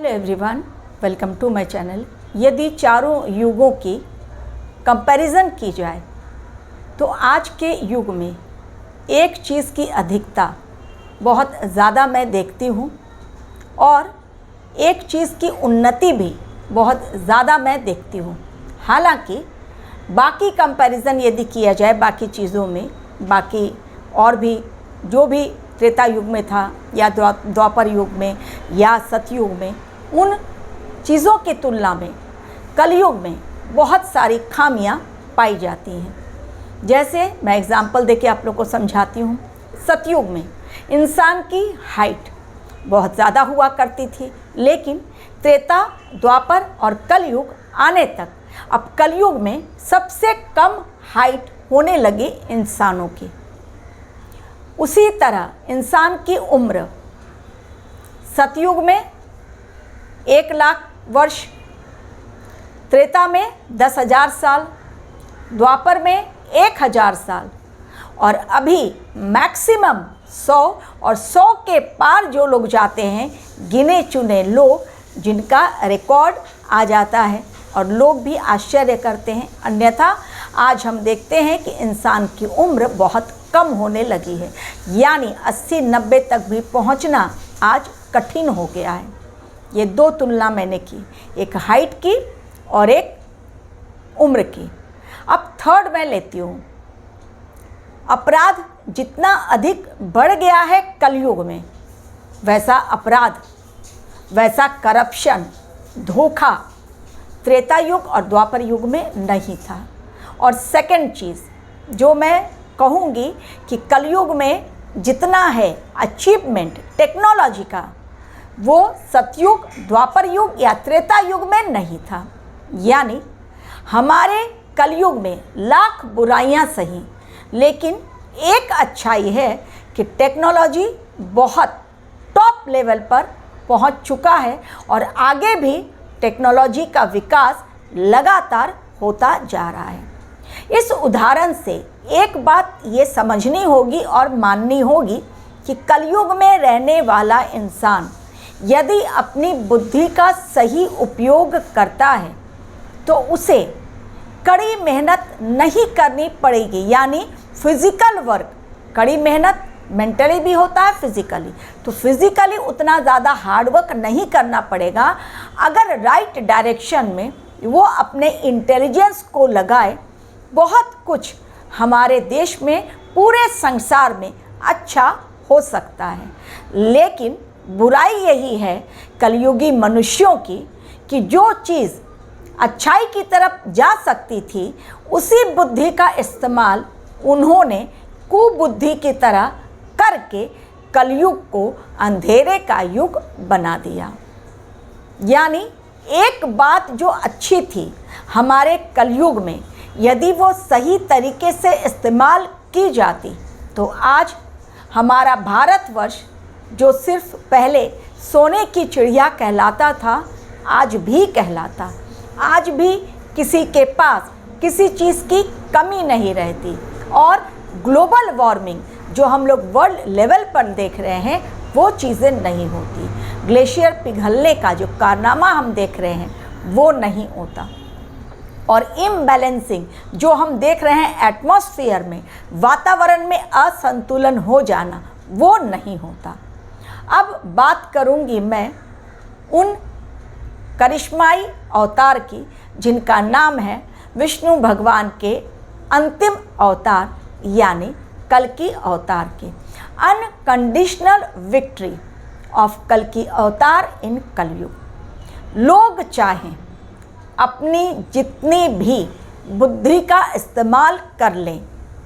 Hello everyone, welcome to my channel. यदि चारों युगों की कंपैरिजन की जाए तो आज के युग में एक चीज़ की अधिकता बहुत ज़्यादा मैं देखती हूँ और एक चीज़ की उन्नति भी बहुत ज़्यादा मैं देखती हूँ। हालांकि बाकी कंपैरिजन यदि किया जाए बाकी चीज़ों में, बाकी और भी जो भी त्रेता युग में था या द्वापर युग में या सतयुग में, उन चीज़ों की तुलना में कलयुग में बहुत सारी खामियां पाई जाती हैं। जैसे मैं एग्जांपल देके आप लोग को समझाती हूँ। सतयुग में इंसान की हाइट बहुत ज़्यादा हुआ करती थी, लेकिन त्रेता, द्वापर और कलयुग आने तक अब कलयुग में सबसे कम हाइट होने लगी इंसानों की। उसी तरह इंसान की उम्र सतयुग में 1,00,000 वर्ष, त्रेता में 10,000 साल, द्वापर में 1,000 साल और अभी मैक्सिमम 100 और 100 के पार जो लोग जाते हैं, गिने चुने लोग जिनका रिकॉर्ड आ जाता है और लोग भी आश्चर्य करते हैं। अन्यथा आज हम देखते हैं कि इंसान की उम्र बहुत कम होने लगी है, यानी 80-90 तक भी पहुंचना आज कठिन हो गया है। ये दो तुलना मैंने की, एक हाइट की और एक उम्र की। अब थर्ड मैं लेती हूँ, अपराध जितना अधिक बढ़ गया है कलयुग में, वैसा अपराध, वैसा करप्शन, धोखा त्रेता युग और द्वापर युग में नहीं था। और सेकंड चीज़ जो मैं कहूँगी कि कलयुग में जितना है अचीवमेंट टेक्नोलॉजी का, वो सतयुग, द्वापर युग या त्रेता युग में नहीं था। यानी हमारे कलयुग में लाख बुराइयां सही, लेकिन एक अच्छाई है कि टेक्नोलॉजी बहुत टॉप लेवल पर पहुंच चुका है और आगे भी टेक्नोलॉजी का विकास लगातार होता जा रहा है। इस उदाहरण से एक बात ये समझनी होगी और माननी होगी कि कलयुग में रहने वाला इंसान यदि अपनी बुद्धि का सही उपयोग करता है तो उसे कड़ी मेहनत नहीं करनी पड़ेगी। यानी फिज़िकल वर्क, कड़ी मेहनत मेंटली भी होता है, फिज़िकली, तो फिज़िकली उतना ज़्यादा हार्डवर्क नहीं करना पड़ेगा। अगर राइट डायरेक्शन में वो अपने इंटेलिजेंस को लगाए, बहुत कुछ हमारे देश में, पूरे संसार में अच्छा हो सकता है। लेकिन बुराई यही है कलयुगी मनुष्यों की कि जो चीज़ अच्छाई की तरफ जा सकती थी, उसी बुद्धि का इस्तेमाल उन्होंने कुबुद्धि की तरह करके कलयुग को अंधेरे का युग बना दिया। यानी एक बात जो अच्छी थी हमारे कलयुग में, यदि वो सही तरीके से इस्तेमाल की जाती तो आज हमारा भारतवर्ष, जो सिर्फ पहले सोने की चिड़िया कहलाता था, आज भी कहलाता। आज भी किसी के पास किसी चीज़ की कमी नहीं रहती और ग्लोबल वार्मिंग जो हम लोग वर्ल्ड लेवल पर देख रहे हैं, वो चीज़ें नहीं होती। ग्लेशियर पिघलने का जो कारनामा हम देख रहे हैं वो नहीं होता और इम्बैलेंसिंग जो हम देख रहे हैं एटमॉस्फेयर में, वातावरण में असंतुलन हो जाना, वो नहीं होता। अब बात करूंगी मैं उन करिश्माई अवतार की जिनका नाम है विष्णु भगवान के अंतिम अवतार यानी कल्कि अवतार के। अनकंडीशनल विक्ट्री ऑफ कल्कि अवतार इन कलयुग। लोग चाहें अपनी जितनी भी बुद्धि का इस्तेमाल कर लें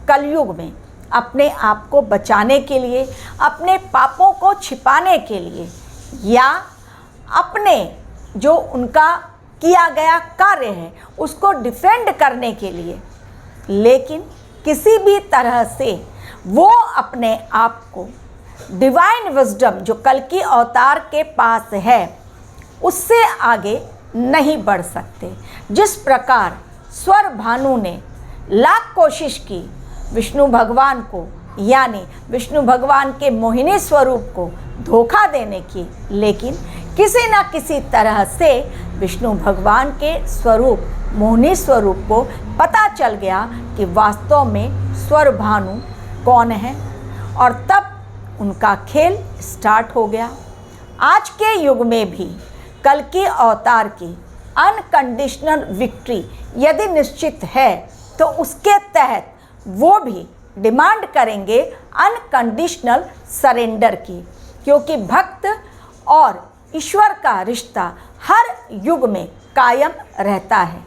कलयुग में, अपने आप को बचाने के लिए, अपने पापों को छिपाने के लिए या अपने जो उनका किया गया कार्य है उसको डिफेंड करने के लिए, लेकिन किसी भी तरह से वो अपने आप को डिवाइन विजडम जो कल्कि अवतार के पास है उससे आगे नहीं बढ़ सकते। जिस प्रकार स्वर भानु ने लाख कोशिश की विष्णु भगवान को, यानी विष्णु भगवान के मोहिनी स्वरूप को धोखा देने की, लेकिन किसी न किसी तरह से विष्णु भगवान के स्वरूप मोहिनी स्वरूप को पता चल गया कि वास्तव में स्वरभानु कौन है, और तब उनका खेल स्टार्ट हो गया। आज के युग में भी कल्कि अवतार की अनकंडीशनल विक्ट्री यदि निश्चित है तो उसके तहत वो भी डिमांड करेंगे अनकंडीशनल सरेंडर की, क्योंकि भक्त और ईश्वर का रिश्ता हर युग में कायम रहता है।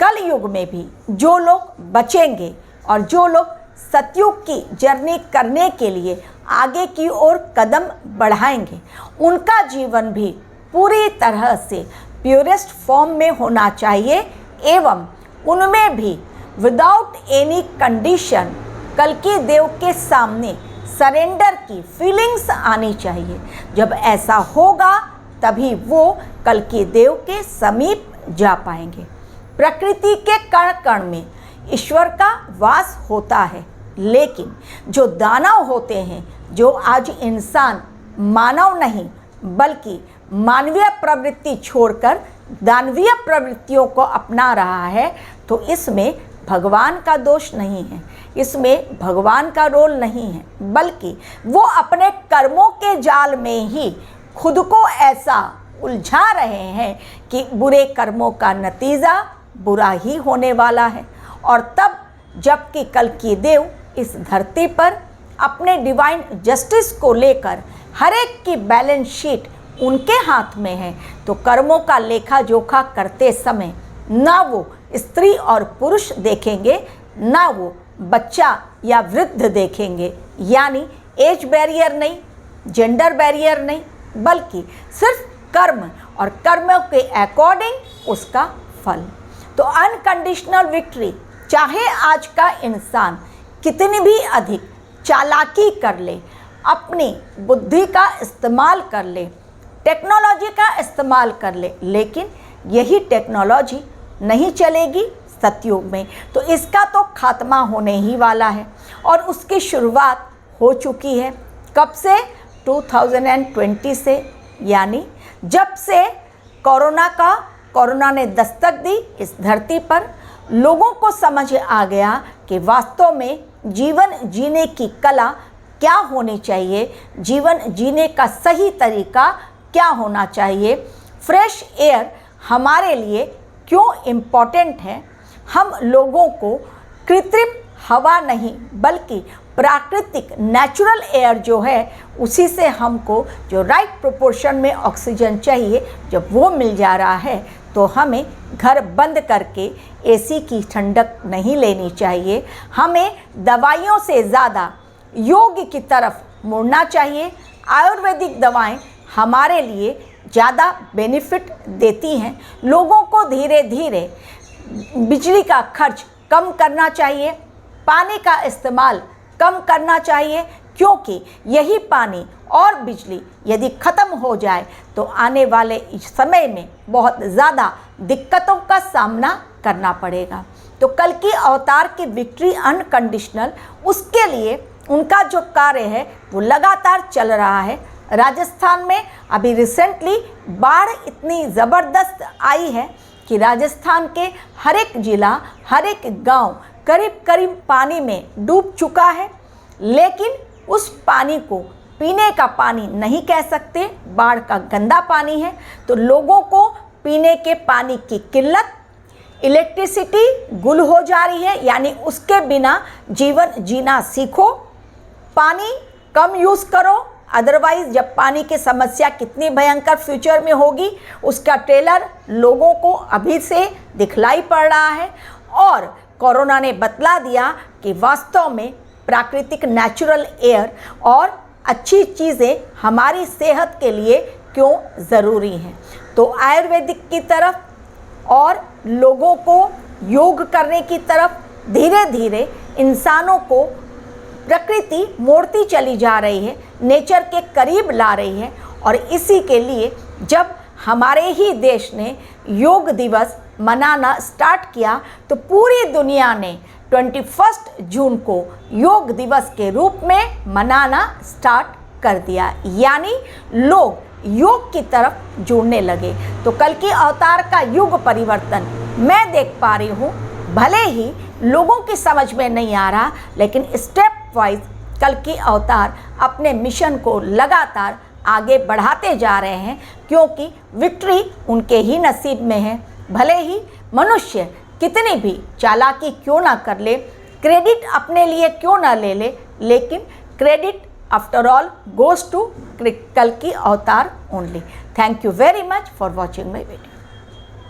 कल युग में भी जो लोग बचेंगे और जो लोग सतयुग की जर्नी करने के लिए आगे की ओर कदम बढ़ाएंगे, उनका जीवन भी पूरी तरह से प्योरेस्ट फॉर्म में होना चाहिए, एवं उनमें भी विदाउट एनी कंडीशन कल्कि देव के सामने सरेंडर की फीलिंग्स आनी चाहिए। जब ऐसा होगा तभी वो कल्कि देव के समीप जा पाएंगे। प्रकृति के कण कण में ईश्वर का वास होता है, लेकिन जो दानव होते हैं, जो आज इंसान मानव नहीं बल्कि मानवीय प्रवृत्ति छोड़कर दानवीय प्रवृत्तियों को अपना रहा है, तो इसमें भगवान का दोष नहीं है, इसमें भगवान का रोल नहीं है, बल्कि वो अपने कर्मों के जाल में ही खुद को ऐसा उलझा रहे हैं कि बुरे कर्मों का नतीजा बुरा ही होने वाला है। और तब जबकि कल्कि देव इस धरती पर अपने डिवाइन जस्टिस को लेकर हर एक की बैलेंस शीट उनके हाथ में है, तो कर्मों का लेखा जोखा करते समय ना वो स्त्री और पुरुष देखेंगे, ना वो बच्चा या वृद्ध देखेंगे, यानी एज बैरियर नहीं, जेंडर बैरियर नहीं, बल्कि सिर्फ कर्म और कर्मों के अकॉर्डिंग उसका फल। तो अनकंडीशनल विक्ट्री, चाहे आज का इंसान कितनी भी अधिक चालाकी कर ले, अपनी बुद्धि का इस्तेमाल कर ले, टेक्नोलॉजी का इस्तेमाल कर ले, लेकिन यही टेक्नोलॉजी नहीं चलेगी सतयुग में, तो इसका तो खात्मा होने ही वाला है। और उसकी शुरुआत हो चुकी है। कब से? 2020 से, यानी जब से कोरोना ने दस्तक दी इस धरती पर, लोगों को समझ आ गया कि वास्तव में जीवन जीने की कला क्या होनी चाहिए, जीवन जीने का सही तरीका क्या होना चाहिए, फ्रेश एयर हमारे लिए क्यों इम्पॉर्टेंट है। हम लोगों को कृत्रिम हवा नहीं बल्कि प्राकृतिक नेचुरल एयर जो है उसी से हमको जो राइट प्रोपोर्शन में ऑक्सीजन चाहिए, जब वो मिल जा रहा है तो हमें घर बंद करके एसी की ठंडक नहीं लेनी चाहिए। हमें दवाइयों से ज़्यादा योग की तरफ मुड़ना चाहिए। आयुर्वेदिक दवाएं हमारे लिए ज़्यादा बेनिफिट देती हैं। लोगों को धीरे धीरे बिजली का खर्च कम करना चाहिए, पानी का इस्तेमाल कम करना चाहिए, क्योंकि यही पानी और बिजली यदि ख़त्म हो जाए तो आने वाले समय में बहुत ज़्यादा दिक्कतों का सामना करना पड़ेगा। तो कल्कि अवतार की विक्ट्री अनकंडीशनल, उसके लिए उनका जो कार्य है वो लगातार चल रहा है। राजस्थान में अभी रिसेंटली बाढ़ इतनी ज़बरदस्त आई है कि राजस्थान के हर एक ज़िला, हर एक गांव करीब करीब पानी में डूब चुका है। लेकिन उस पानी को पीने का पानी नहीं कह सकते, बाढ़ का गंदा पानी है। तो लोगों को पीने के पानी की किल्लत, इलेक्ट्रिसिटी गुल हो जा रही है, यानी उसके बिना जीवन जीना सीखो। पानी कम यूज़ करो, अदरवाइज़ जब पानी की समस्या कितनी भयंकर फ्यूचर में होगी उसका ट्रेलर लोगों को अभी से दिखलाई पड़ रहा है। और कोरोना ने बतला दिया कि वास्तव में प्राकृतिक नेचुरल एयर और अच्छी चीज़ें हमारी सेहत के लिए क्यों ज़रूरी हैं। तो आयुर्वेदिक की तरफ और लोगों को योग करने की तरफ धीरे धीरे इंसानों को प्रकृति मोड़ती चली जा रही है, नेचर के करीब ला रही है। और इसी के लिए जब हमारे ही देश ने योग दिवस मनाना स्टार्ट किया तो पूरी दुनिया ने 21 जून को योग दिवस के रूप में मनाना स्टार्ट कर दिया। यानी लोग योग की तरफ जुड़ने लगे। तो कल्कि अवतार का युग परिवर्तन मैं देख पा रही हूँ। भले ही लोगों की समझ में नहीं आ रहा, लेकिन स्टेप वाइज कल्कि अवतार अपने मिशन को लगातार आगे बढ़ाते जा रहे हैं, क्योंकि विक्ट्री उनके ही नसीब में है। भले ही मनुष्य कितनी भी चालाकी क्यों ना कर ले, क्रेडिट अपने लिए क्यों ना ले ले, लेकिन क्रेडिट आफ्टर ऑल गोes to कल्कि अवतार only. Thank you very much for watching my video.